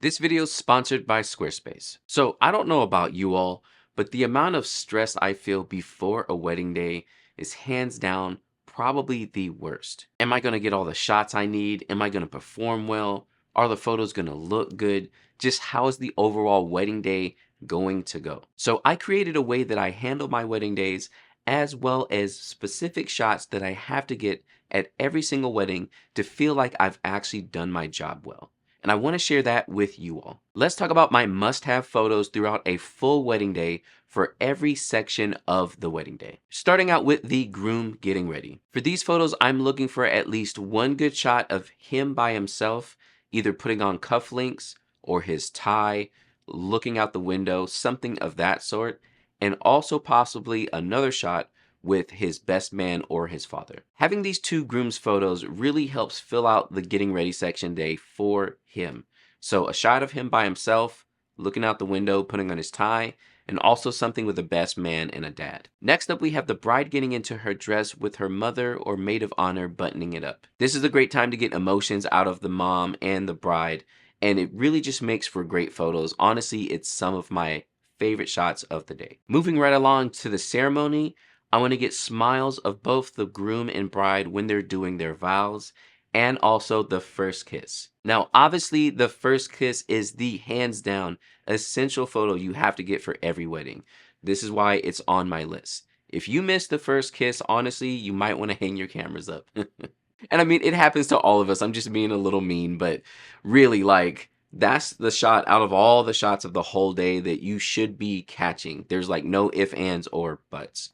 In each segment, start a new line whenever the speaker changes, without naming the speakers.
This video is sponsored by Squarespace. So I don't know about you all, but the amount of stress I feel before a wedding day is hands down probably the worst. Am I going to get all the shots I need? Am I going to perform well? Are the photos going to look good? Just how is the overall wedding day going to go? So I created a way that I handle my wedding days as well as specific shots that I have to get at every single wedding to feel like I've actually done my job well. And I want to share that with you all. Let's talk about my must-have photos throughout a full wedding day for every section of the wedding day. Starting out with the groom getting ready. For these photos, I'm looking for at least one good shot of him by himself, either putting on cufflinks or his tie, looking out the window, something of that sort, and also possibly another shot with his best man or his father. Having these two groom's photos really helps fill out the getting ready section day for him. So a shot of him by himself, looking out the window, putting on his tie, and also something with a best man and a dad. Next up, we have the bride getting into her dress with her mother or maid of honor buttoning it up. This is a great time to get emotions out of the mom and the bride, and it really just makes for great photos. Honestly, it's some of my favorite shots of the day. Moving right along to the ceremony, I want to get smiles of both the groom and bride when they're doing their vows, and also the first kiss. Now, obviously, the first kiss is the hands down essential photo you have to get for every wedding. This is why it's on my list. If you miss the first kiss, honestly, you might want to hang your cameras up. And I mean, it happens to all of us. I'm just being a little mean, but really, like, that's the shot out of all the shots of the whole day that you should be catching. There's like no ifs, ands, or buts.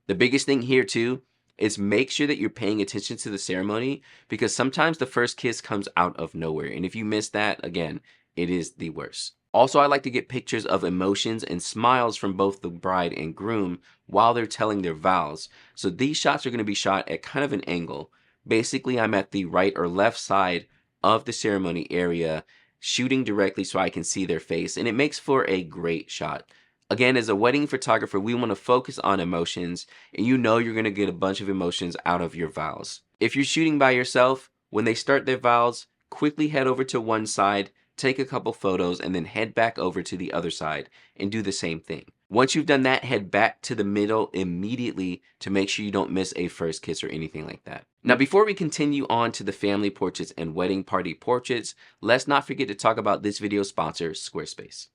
The biggest thing here too is make sure that you're paying attention to the ceremony, because sometimes the first kiss comes out of nowhere. And if you miss that, again, it is the worst. Also, I like to get pictures of emotions and smiles from both the bride and groom while they're telling their vows. So these shots are going to be shot at kind of an angle. Basically, I'm at the right or left side of the ceremony area, shooting directly so I can see their face, and it makes for a great shot. Again, as a wedding photographer, we want to focus on emotions, and you know you're going to get a bunch of emotions out of your vows. If you're shooting by yourself, when they start their vows, quickly head over to one side, take a couple photos, and then head back over to the other side and do the same thing. Once you've done that, head back to the middle immediately to make sure you don't miss a first kiss or anything like that. Now, before we continue on to the family portraits and wedding party portraits, let's not forget to talk about this video's sponsor, Squarespace.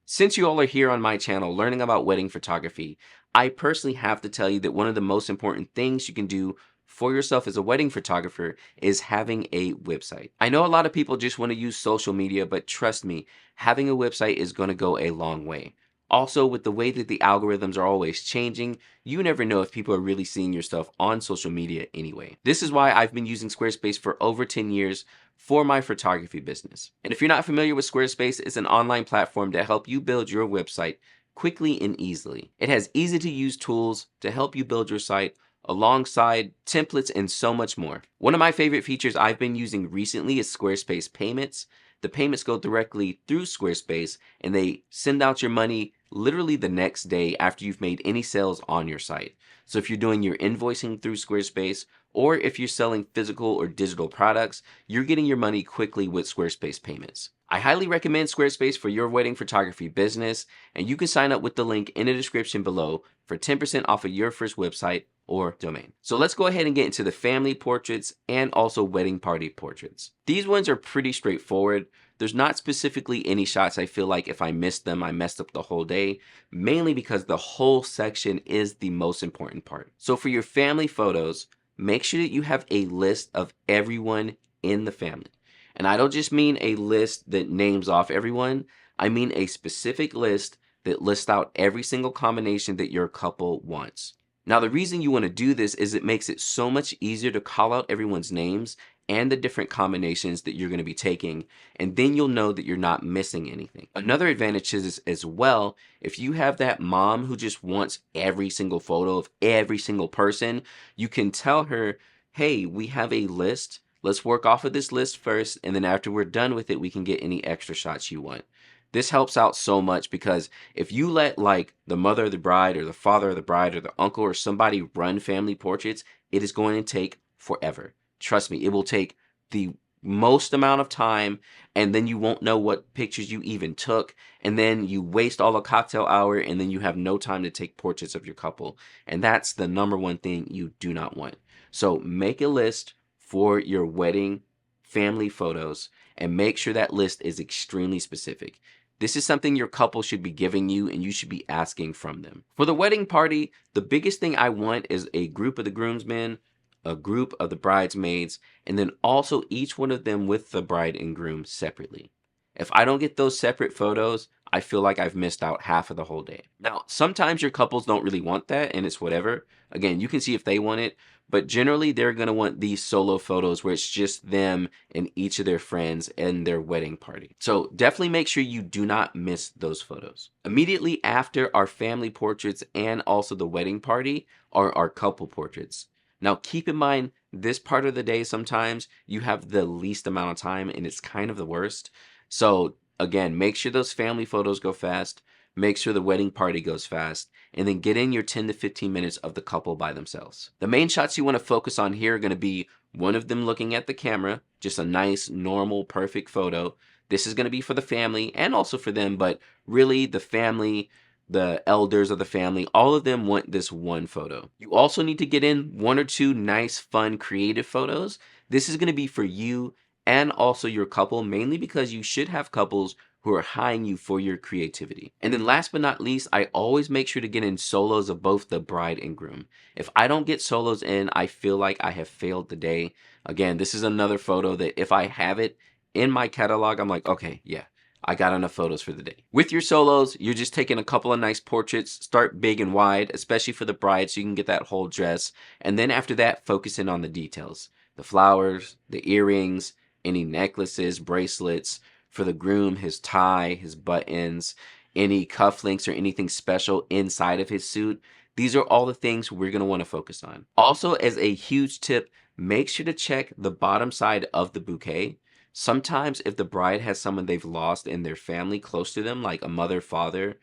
Since you all are here on my channel learning about wedding photography, I personally have to tell you that one of the most important things you can do for yourself as a wedding photographer is having a website. I know a lot of people just want to use social media, but trust me, having a website is going to go a long way. Also, with the way that the algorithms are always changing, you never know if people are really seeing your stuff on social media anyway. This is why I've been using Squarespace for over 10 years for my photography business. And if you're not familiar with Squarespace, it's an online platform to help you build your website quickly and easily. It has easy to use tools to help you build your site alongside templates and so much more. One of my favorite features I've been using recently is Squarespace Payments. The payments go directly through Squarespace and they send out your money literally the next day after you've made any sales on your site. So if you're doing your invoicing through Squarespace, or if you're selling physical or digital products, you're getting your money quickly with Squarespace Payments. I highly recommend Squarespace for your wedding photography business, and you can sign up with the link in the description below for 10% off of your first website or domain. So let's go ahead and get into the family portraits and also wedding party portraits. These ones are pretty straightforward. There's not specifically any shots I feel like if I missed them, I messed up the whole day, mainly because the whole section is the most important part. So for your family photos, make sure that you have a list of everyone in the family. And I don't just mean a list that names off everyone. I mean a specific list that lists out every single combination that your couple wants. Now, the reason you want to do this is it makes it so much easier to call out everyone's names and the different combinations that you're going to be taking, and then you'll know that you're not missing anything. Another advantage is as well, if you have that mom who just wants every single photo of every single person, you can tell her, hey, we have a list. Let's work off of this list first, and then after we're done with it, we can get any extra shots you want. This helps out so much because if you let like the mother of the bride or the father of the bride or the uncle or somebody run family portraits, it is going to take forever. Trust me, it will take the most amount of time, and then you won't know what pictures you even took, and then you waste all the cocktail hour, and then you have no time to take portraits of your couple. And that's the number one thing you do not want. So make a list for your wedding family photos and make sure that list is extremely specific. This is something your couple should be giving you and you should be asking from them. For the wedding party, the biggest thing I want is a group of the groomsmen, a group of the bridesmaids, and then also each one of them with the bride and groom separately. If I don't get those separate photos, I feel like I've missed out half of the whole day. Now, sometimes your couples don't really want that and it's whatever. Again, you can see if they want it, but generally they're going to want these solo photos where it's just them and each of their friends and their wedding party. So definitely make sure you do not miss those photos. Immediately after our family portraits and also the wedding party are our couple portraits. Now, keep in mind, this part of the day, sometimes you have the least amount of time and it's kind of the worst. So again, make sure those family photos go fast. Make sure the wedding party goes fast, and then get in your 10 to 15 minutes of the couple by themselves. The main shots you want to focus on here are going to be one of them looking at the camera, just a nice, normal, perfect photo. This is going to be for the family and also for them, but really the family, the elders of the family, all of them want this one photo. You also need to get in one or two nice, fun, creative photos. This is going to be for you and also your couple, mainly because you should have couples who are hiring you for your creativity. And then last but not least, I always make sure to get in solos of both the bride and groom. If I don't get solos in, I feel like I have failed the day. Again, this is another photo that if I have it in my catalog, I'm like, okay, yeah, I got enough photos for the day. With your solos, you're just taking a couple of nice portraits. Start big and wide, especially for the bride, so you can get that whole dress. And then after that, focus in on the details. The flowers, the earrings, any necklaces, bracelets. For the groom, his tie, his buttons, any cufflinks or anything special inside of his suit. These are all the things we're going to want to focus on. Also, as a huge tip, make sure to check the bottom side of the bouquet. Sometimes if the bride has someone they've lost in their family close to them, like a mother, father,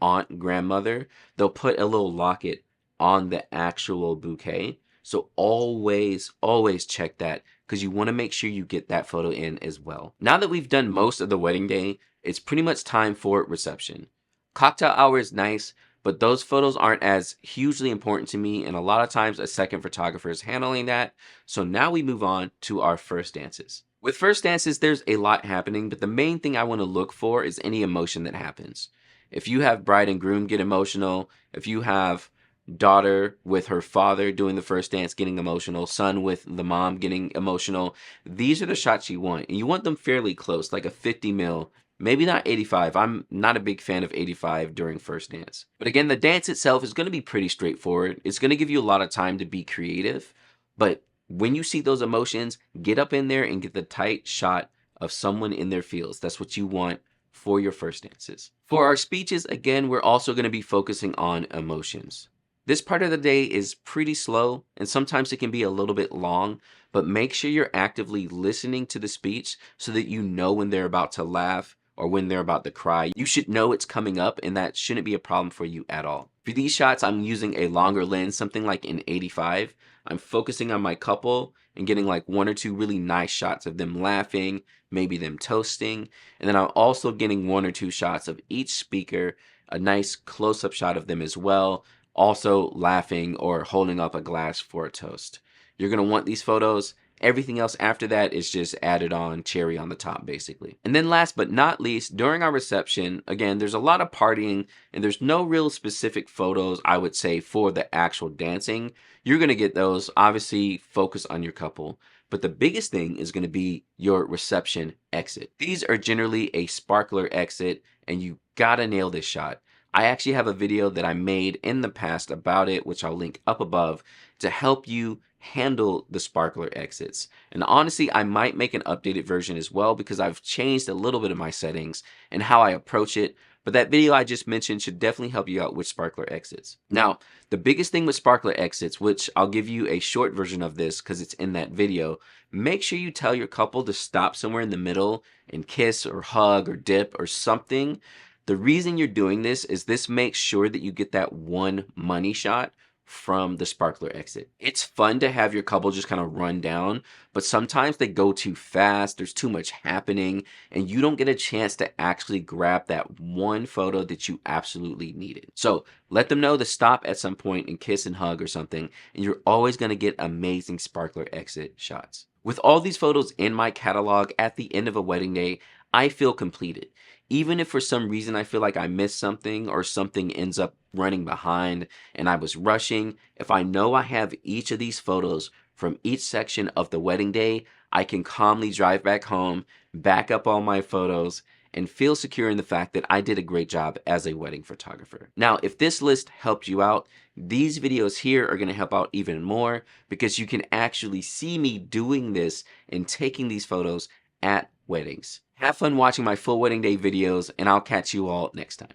aunt, grandmother, they'll put a little locket on the actual bouquet. So always, always check that because you want to make sure you get that photo in as well. Now that we've done most of the wedding day, it's pretty much time for reception. Cocktail hour is nice, but those photos aren't as hugely important to me, and a lot of times a second photographer is handling that. So now we move on to our first dances. With first dances, there's a lot happening, but the main thing I want to look for is any emotion that happens. If you have bride and groom get emotional, if you have daughter with her father doing the first dance getting emotional, son with the mom getting emotional, these are the shots you want. And you want them fairly close, like a 50 mil, maybe not 85. I'm not a big fan of 85 during first dance. But again, the dance itself is going to be pretty straightforward. It's going to give you a lot of time to be creative. But when you see those emotions, get up in there and get the tight shot of someone in their feels. That's what you want for your first dances. For our speeches, again, we're also going to be focusing on emotions. This part of the day is pretty slow and sometimes it can be a little bit long, but make sure you're actively listening to the speech so that you know when they're about to laugh or when they're about to cry. You should know it's coming up and that shouldn't be a problem for you at all. For these shots, I'm using a longer lens, something like an 85. I'm focusing on my couple and getting like one or two really nice shots of them laughing, maybe them toasting. And then I'm also getting one or two shots of each speaker, a nice close-up shot of them as well, also laughing or holding up a glass for a toast. You're going to want these photos. Everything else after that is just added on, cherry on the top, basically. And then last but not least, during our reception, again, there's a lot of partying and there's no real specific photos, I would say, for the actual dancing. You're going to get those. Obviously, focus on your couple. But the biggest thing is going to be your reception exit. These are generally a sparkler exit, and you got to nail this shot. I actually have a video that I made in the past about it, which I'll link up above, to help you handle the sparkler exits. And honestly, I might make an updated version as well because I've changed a little bit of my settings and how I approach it. But that video I just mentioned should definitely help you out with sparkler exits. Now, the biggest thing with sparkler exits, which I'll give you a short version of this because it's in that video, make sure you tell your couple to stop somewhere in the middle and kiss or hug or dip or something. The reason you're doing this is this makes sure that you get that one money shot from the sparkler exit. It's fun to have your couple just kind of run down, but sometimes they go too fast, there's too much happening, and you don't get a chance to actually grab that one photo that you absolutely needed. So let them know to stop at some point and kiss and hug or something, and you're always going to get amazing sparkler exit shots. With all these photos in my catalog at the end of a wedding day, I feel completed. Even if for some reason I feel like I missed something or something ends up running behind and I was rushing, if I know I have each of these photos from each section of the wedding day, I can calmly drive back home, back up all my photos, and feel secure in the fact that I did a great job as a wedding photographer. Now, if this list helped you out, these videos here are going to help out even more because you can actually see me doing this and taking these photos at weddings. Have fun watching my full wedding day videos, and I'll catch you all next time.